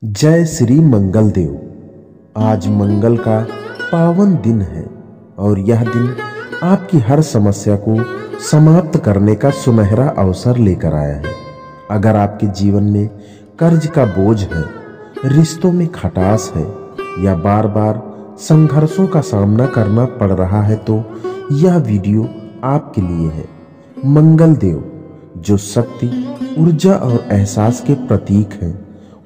जय श्री मंगल देव। आज मंगल का पावन दिन है और यह दिन आपकी हर समस्या को समाप्त करने का सुनहरा अवसर लेकर आया है। अगर आपके जीवन में कर्ज का बोझ है, रिश्तों में खटास है या बार बार संघर्षों का सामना करना पड़ रहा है तो यह वीडियो आपके लिए है। मंगल देव जो शक्ति, ऊर्जा और एहसास के प्रतीक हैं,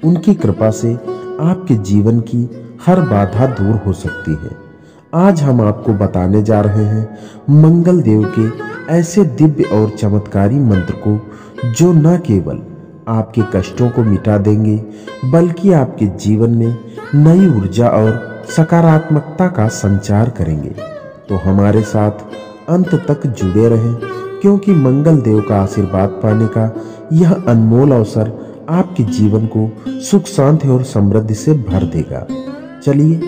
उनकी कृपा से आपके जीवन की हर बाधा दूर हो सकती है। आज हम आपको बताने जा रहे हैं मंगल देव के ऐसे दिव्य और चमत्कारी मंत्र को जो न केवल आपके कष्टों को मिटा देंगे बल्कि आपके जीवन में नई ऊर्जा और सकारात्मकता का संचार करेंगे। तो हमारे साथ अंत तक जुड़े रहें, क्योंकि मंगल देव का आशीर्वाद पाने का यह अनमोल अवसर आपके जीवन को सुख, शांति और समृद्धि से भर देगा। चलिए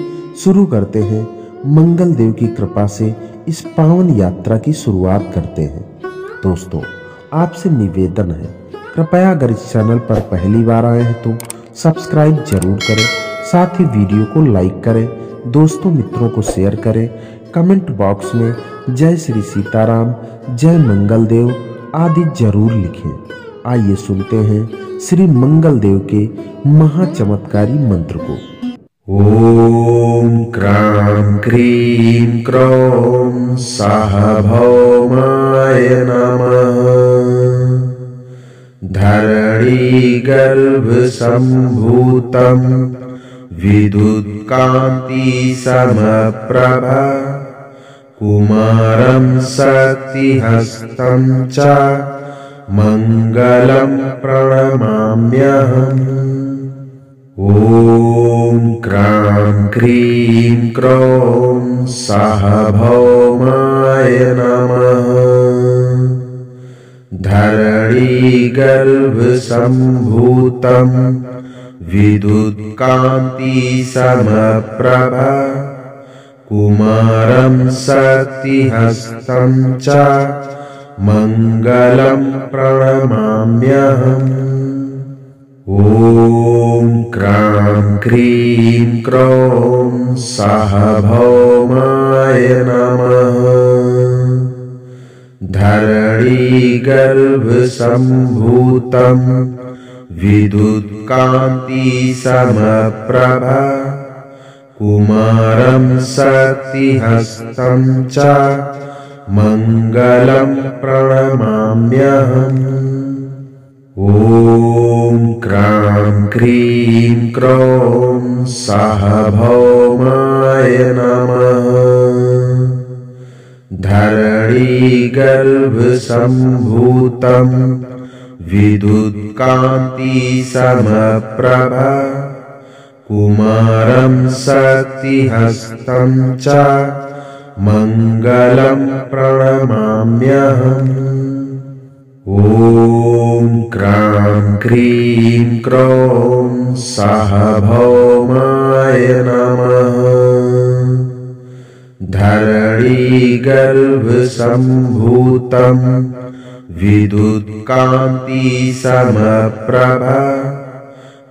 शुरू करते हैं। मंगल देव की कृपा से इस पावन यात्रा की शुरुआत करते हैं। दोस्तों, आपसे निवेदन है, कृपया अगर इस चैनल पर पहली बार आए हैं तो सब्सक्राइब जरूर करें, साथ ही वीडियो को लाइक करें, दोस्तों मित्रों को शेयर करें, कमेंट बॉक्स में जय श्री सीताराम, जय मंगल देव आदि जरूर लिखें। आइए सुनते हैं श्री मंगल देव के महाचमत्कारी मंत्र को। ओम क्रां क्रीं क्रौं सार्वभौमाय नमः। धरणी गर्भ संभूतं विद्युत्कान्ति समप्रभा कुमारं शक्तिहस्तं च मंगलम प्रणमाम्यहम्। ओम क्रां क्रीं क्रौं सार्वभौमाय नमः। धरणी गर्भ संभूतं विद्युत्कान्ति समप्रभा कुमारं शक्तिहस्तं च मंगलम प्रणमाम्यहम्। ओम क्रां क्रीं क्रौं सार्वभौमाय नमः। धरणी गर्भ संभूतं विद्युत्कान्ति समप्रभा कुमारं शक्तिहस्तं च मंगलम प्रणमाम्यहम्। ओम क्रां क्रीं क्रौं सार्वभौमाय नमः। धरणी गर्भ संभूतं विद्युत्कान्ति समप्रभा कुमारं शक्तिहस्तं च मंगलम प्रणमाम्यहम्। ओम क्रां क्रीं क्रौं सार्वभौमाय नमः। धरणी गर्भ संभूतं विद्युत्कान्ति समप्रभा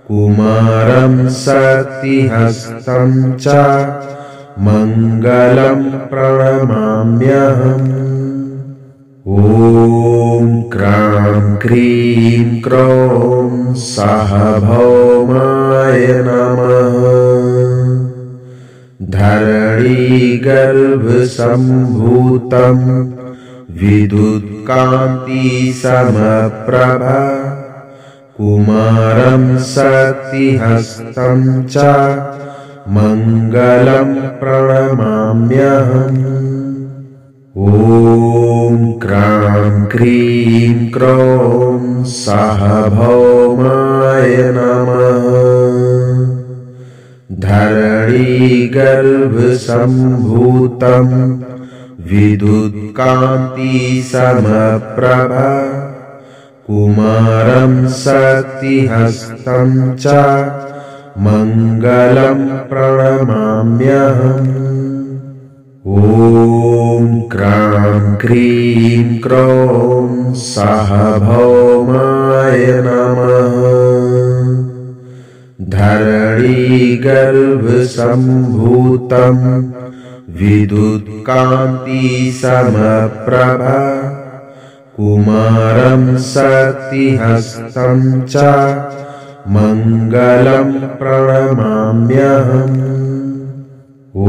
कुमारं शक्तिहस्तं च मंगलम प्रणमाम्यहम्। ओम क्रां क्रीं क्रौं सार्वभौमाय नमः। धरणी गर्भ संभूतं विद्युत्कान्ति समप्रभा कुमारं शक्तिहस्तं च मंगलम प्रणमाम्यहम्। ओम क्रां क्रीं क्रौं सार्वभौमाय नमः। धरणी गर्भ संभूतं विद्युत्कान्ति समप्रभा कुमारं शक्तिहस्तं च मंगलम प्रणमाम्यहम्। ओम क्रां क्रीं क्रौं सार्वभौमाय नमः। धरणीगर्भसम्भूतं विद्युत्कान्तिसमप्रभा कुमारं शक्तिहस्तं च मङ्गलं प्रणमाम्यहम्। ॐ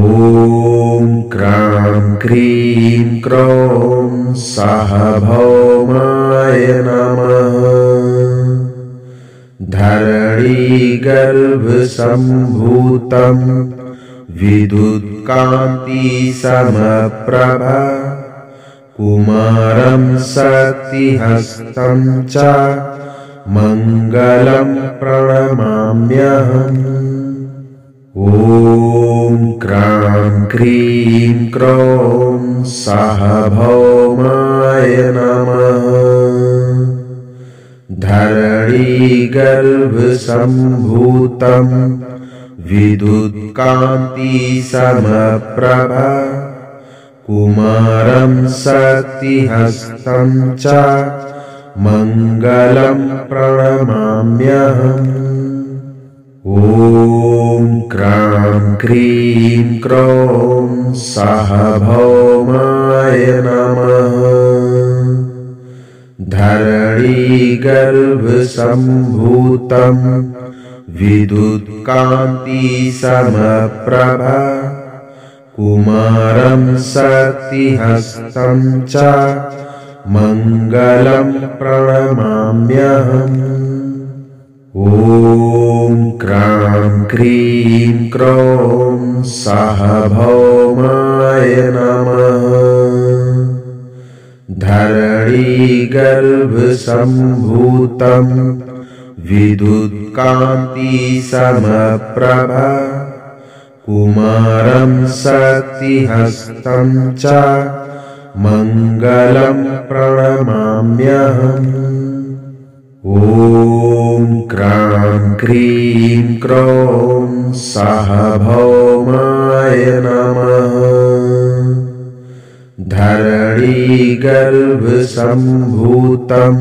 क्रां क्रीं क्रौं सः भौमाय नमः। धरणीगर्भसम्भूतं विद्युत्कान्तिसमप्रभा कुमारं शक्तिहस्तं च मङ्गलं प्रणमाम्यहम्। ॐ क्रां क्रीं क्रौं सः भौमाय नमः। धरणीगर्भसम्भूतं विद्युत्कान्तिसमप्रभा कुमारं शक्तिहस्तं च मङ्गलं प्रणमाम्यहम्। ॐ क्रां क्रीं क्रौं सः भौमाय नमः। धरणीगर्भसम्भूतं विद्युत्कान्तिसमप्रभा कुमारं शक्तिहस्तं च मङ्गलं प्रणमाम्यहम्। ॐ क्रां क्रीं क्रौं सः भौमाय नमः। धरणीगर्भसम्भूतं विद्युत्कान्तिसमप्रभा कुमारं शक्तिहस्तं च मङ्गलं प्रणमाम्यहम्। ॐ क्रां क्रीं क्रौं सः भौमाय नमः। धरणीगर्भसम्भूतं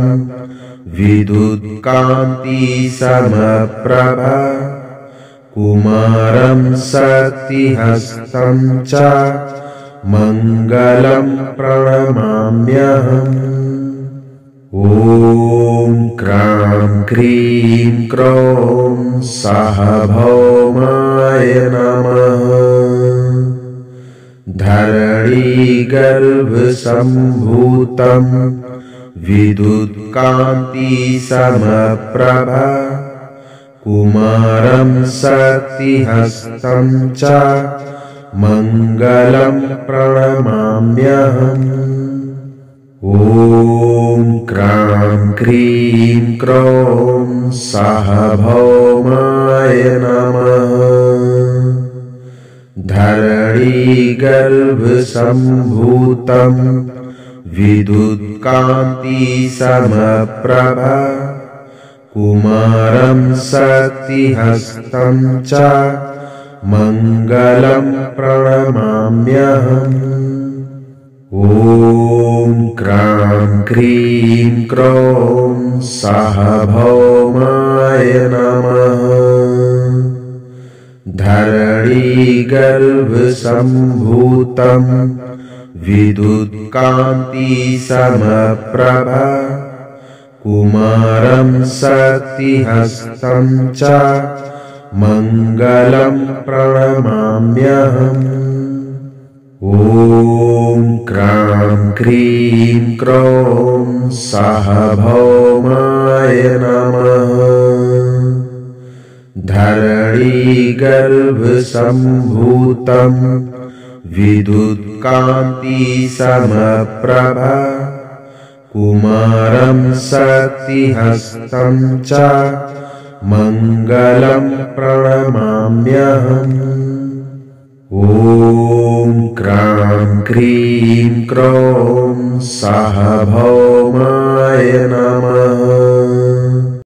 विद्युत्कान्तिसमप्रभा कुमारं शक्तिहस्तं च मङ्गलं प्रणमाम्यहम्। ॐ क्रां क्रीं क्रौं सः भौमाय नमः। धरणीगर्भसम्भूतं विद्युत्कान्तिसमप्रभा कुमारं शक्तिहस्तं च मङ्गलं प्रणमाम्यहम्। ॐ क्रां क्रीं क्रौं सः भौमाय नमः। धरणीगर्भसम्भूतं विद्युत्कान्तिसमप्रभा कुमारं शक्तिहस्तं च मङ्गलं प्रणमाम्यहम्। ॐ क्रां क्रीं क्रौं सः भौमाय नमः। धरणीगर्भसम्भूतं विद्युत्कान्तिसमप्रभा कुमारं शक्तिहस्तं च मङ्गलं प्रणमाम्यहम्। ॐ क्रां क्रीं क्रौं सः भौमाय नमः। धरणीगर्भसम्भूतं विद्युत्कान्तिसमप्रभा कुमारं शक्तिहस्तं च मङ्गलं प्रणमाम्यहम्। ॐ क्रां क्रीं क्रौं सः भौमाय नमः।